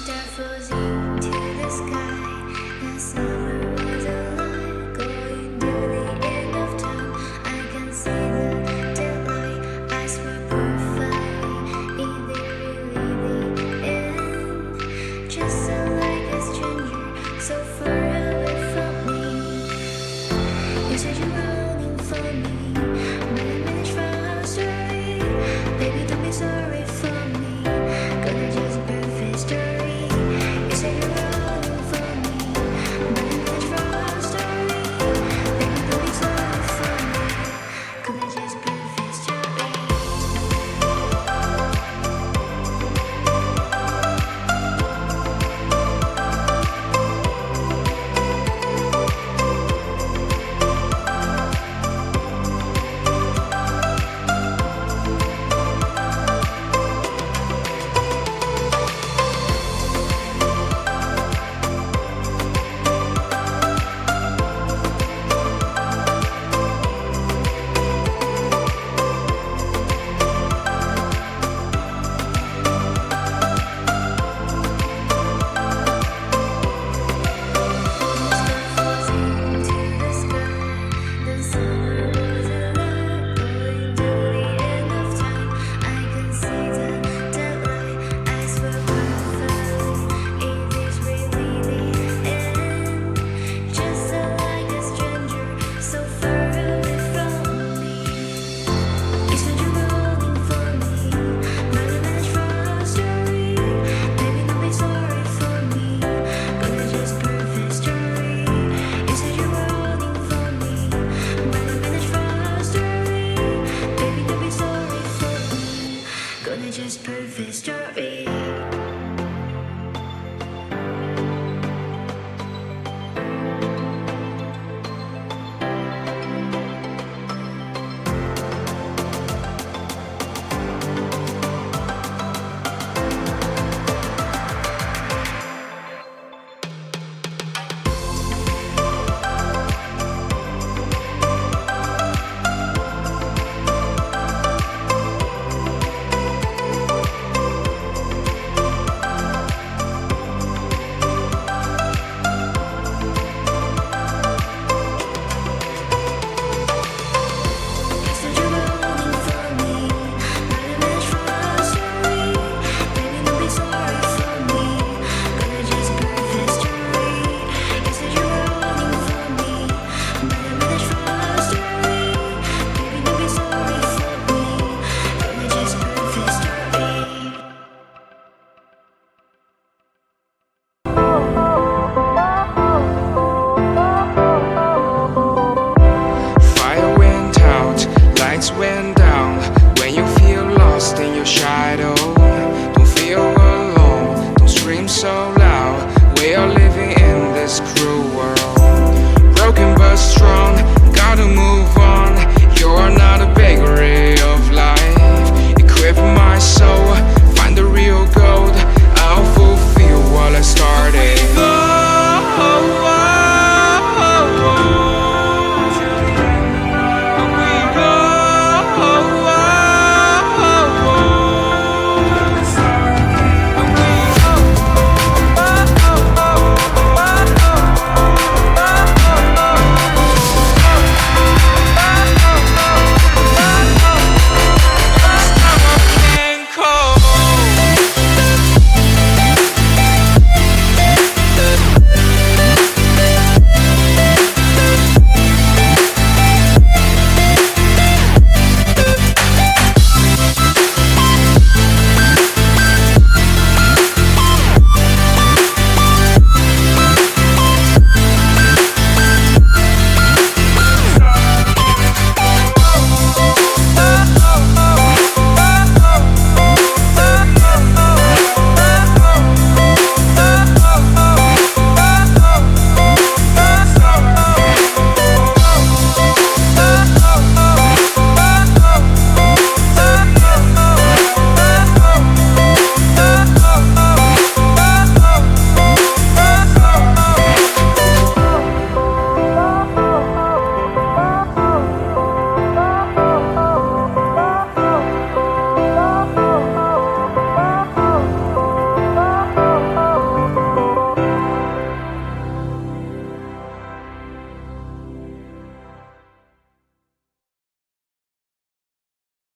star falls into the sky. The summer was alive, going to the end of time. I can see the daylight. Eyes were perfectly in the really the end. Just like a stranger, so far away from me. You said you're running for me, but I managed from our story. Baby, don't be sorry for me, gonna just perfect story. You said you're running for me, but I managed from our story. Baby, don't be sorry for me, gonna just perfect story. Just perfect story.